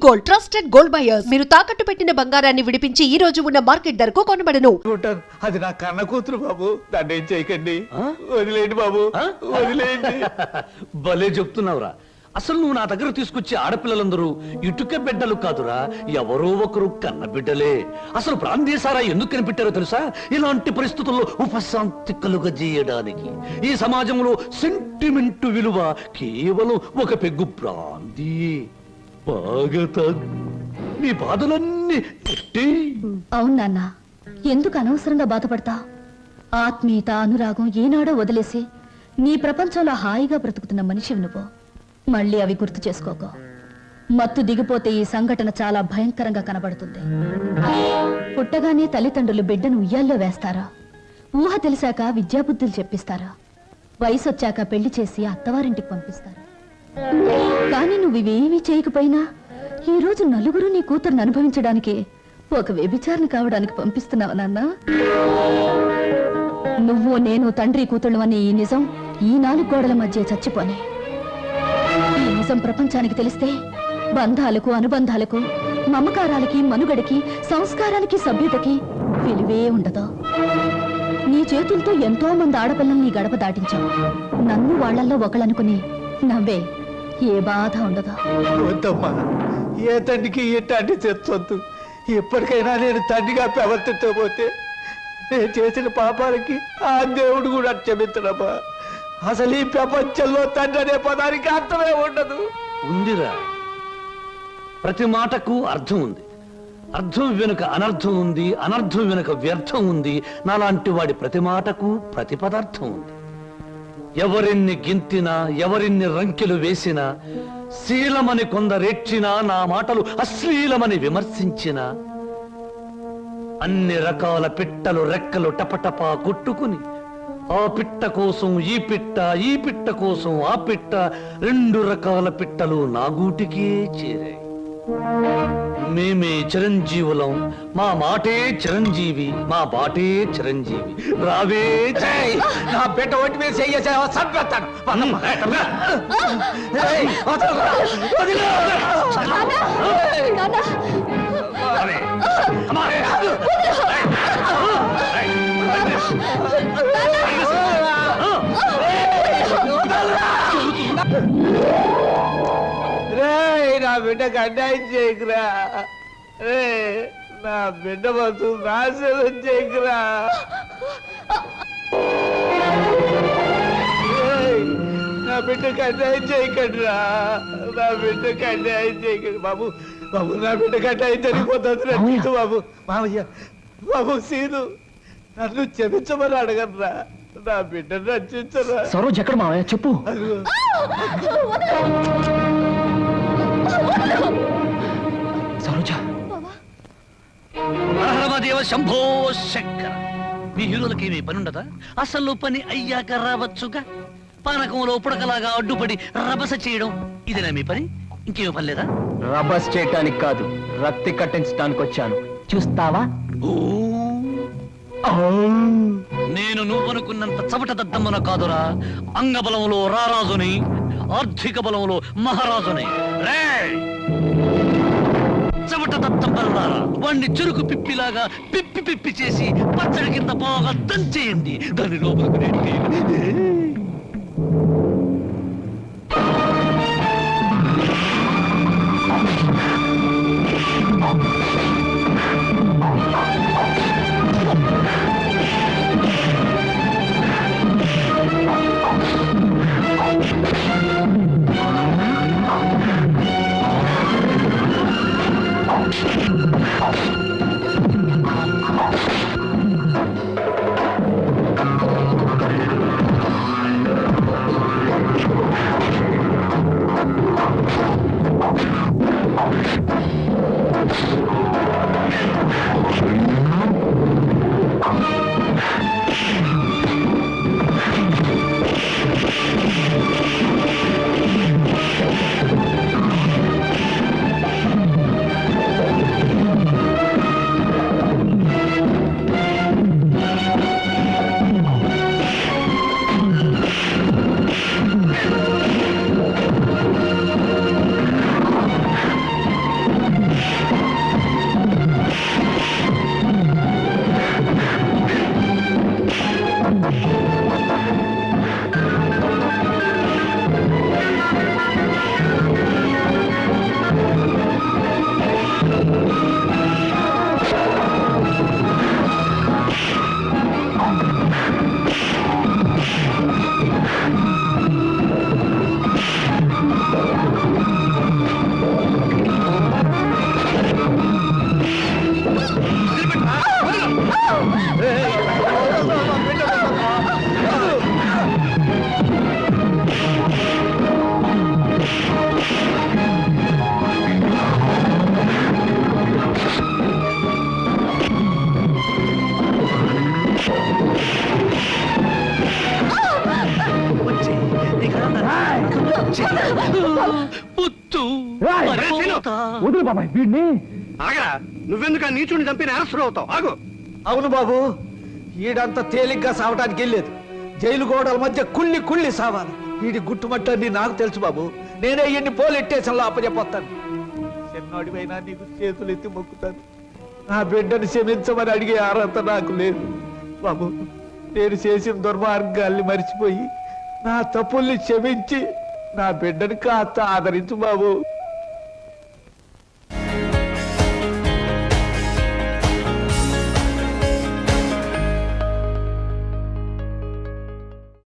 Gold trusted gold buyers మీరు తాకట్టు పెట్టిన బంగారాన్ని విడిపించి ఈ రోజు ఉన్న మార్కెట్ ధరకు కొనబడను. అది నా కన్న కూతురు బాబు, దాన్ని ఏం చేయకండి, వదిలేండి బాబు, వదిలేండి. భలే చెప్తున్నావురా. అసలు నువ్వు నా దగ్గర తీసుకొచ్చే ఆడపిల్లలందరూ ఇటుక బిడ్డలు కాదురా, ఎవరో ఒకరు కన్న బిడ్డలే. అసలు ప్రాంతీయసారా ఎందుకు కనిపెట్టారో తెలుసా? ఇలాంటి పరిస్థితుల్లో ఉపశాంతి కలుగజేయడానికి. ఈ సమాజంలో సెంటిమెంట్ విలువ కేవలం ఒక పెగ్గు బ్రాందీ. బాగా నీ బాధలన్నీ అవును నాన్న, ఎందుకు అనవసరంగా బాధపడతా? ఆత్మీయత అనురాగం ఏనాడో వదిలేసి నీ ప్రపంచంలో హాయిగా బ్రతుకుతున్న మనిషివి నువ్వు. మళ్ళీ అవి గుర్తు చేసుకోకో. మత్తు దిగిపోతే ఈ సంఘటన చాలా భయంకరంగా కనబడుతుంది. పుట్టగానే తల్లిదండ్రులు బిడ్డను ఉయ్యాల్లో వేస్తారా? ఊహ తెలిసాక విద్యాబుద్ధులు చెప్పిస్తారా? వయసు వచ్చాక పెళ్లి చేసి అత్తవారింటికి పంపిస్తారా? కానీ నువ్వు ఇవేమీ చేయకపోయినా ఈ రోజు నలుగురు నీ కూతురుని అనుభవించడానికి ఒక వ్యభిచారిని కావడానికి పంపిస్తున్నావు నాన్న. నువ్వు నేను తండ్రి కూతుళ్ళు అని ఈ నిజం ఈ 4 గోడల మధ్య చచ్చిపోని. ఈ నిజం ప్రపంచానికి తెలిస్తే బంధాలకు, అనుబంధాలకు, మమకారాలకి, మనుగడకి, సంస్కారానికి, సభ్యతకి విలువే ఉండదు. నీ చేతులతో ఎంతో మంది ఆడపిల్లల్ని నీ గడప దాటించావు. నన్ను వాళ్లల్లో ఒకళ్ళనుకుని నవ్వే, ఏ బాధ ఉండదు. వద్దమ్మా, ఏ తండ్రికి ఎట్టాంటి తెచ్చొద్దు. ఎప్పటికైనా నేను తండ్రిగా ప్రవర్తించబోతే నేను చేసిన పాపాలకి ఆ దేవుడు కూడా క్షమించడమ్మా. అసలు ఈ ప్రపంచంలో తండ్రి అనే పదానికి అర్థమే ఉండదు. ఉందిరా, ప్రతి మాటకు అర్థం ఉంది. అర్థం వెనుక అనర్థం ఉంది, అనర్థం వెనుక వ్యర్థం ఉంది. నాలాంటి వాడి ప్రతి మాటకు ప్రతి పదార్థం ఉంది. ఎవరిన్ని గింతినా, ఎవరిన్ని రంకెలు వేసినా, శీలమని కొందరెచ్చినా, నా మాటలు అశ్లీలమని విమర్శించినా, అన్ని రకాల పిట్టలు రెక్కలు టపటపా కొట్టుకుని ఆ పిట్ట కోసం ఈ పిట్ట, ఈ పిట్ట కోసం ఆ పిట్ట, 2 రకాల పిట్టలు నా గూటికే చేరాయి. మేమే చిరంజీవులం, మా మాటే చిరంజీవి, మా బాటే చిరంజీవి. రావే నా బిడ్డ ఒంటి మీద చెయ్యేసావా చంపేస్తాను. నా బిడ్డకు అన్యాయం చేయకురా రే, నా బిడ్డ బతు నాశనం చేయకురా. నా బిడ్డకు అన్యాయం చేయకండి రా, నా బిడ్డకు అన్యాయం చేయకండి బాబు. బాబు నా బిడ్డకు అన్యాయం జరిగిపోతుంది రా బాబు. మామయ్య బాబు సీను, నన్ను క్షమించమని అడగరా, నా బిడ్డను రక్షించరా. సరోజ్ ఎక్కడ మామయ్య చెప్పు. సరోజా, దేవ శంభో శంకర. మీ హీరోలకి ఏమీ పని ఉండదా? అసలు పని అయ్యాక రావచ్చుగా. పానకంలో పుడకలాగా అడ్డుపడి రభస చేయడం ఇదేనా మీ పని? ఇంకేమీ పని లేదా? రబస్ చేయటానికి కాదు, రక్తి కట్టించడానికి వచ్చాను. చూస్తావా? నేను నువ్వనుకున్నంత చవట దద్దమ్మన కాదురా. అంగబలంలో రారాజుని, ఆర్థిక బలంలో మహారాజుని. చవట దద్దమ్మలారా, వాణ్ణి చెరుకు పిప్పిలాగా పిప్పి పిప్పి చేసి పచ్చడి కింద బాగా దంచేయండి. దాని లోపలికి పుత్తు వదులు బాబాయ్ వీడిని. ఆగరా, నువ్వెందుకు ఆ నీచుని చంపి నేరస్తుడు అవుతావు? ఆగు. అవును బాబు, ఈడంతా తేలిగ్గా సావటానికి వెళ్ళలేదు. జైలు గోడల మధ్య కుళ్ళి కుళ్ళి సావాలి. వీడి గుట్టుమట్టని నాకు తెలుసు బాబు. నేనే ఎన్ని పోలీస్ స్టేషన్లో అప్పచెప్పొస్తాను. చిన్నోడివైనా నీకు చేతులు ఎత్తి మొక్కుతాను. నా బిడ్డను క్షమించమని అడిగే అర్హత నాకు లేదు బాబు. నేను చేసిన దుర్మార్గాల్ని మర్చిపోయి నా తప్పుల్ని క్షమించి నా బిడ్డని కాస్త ఆదరించు బాబు.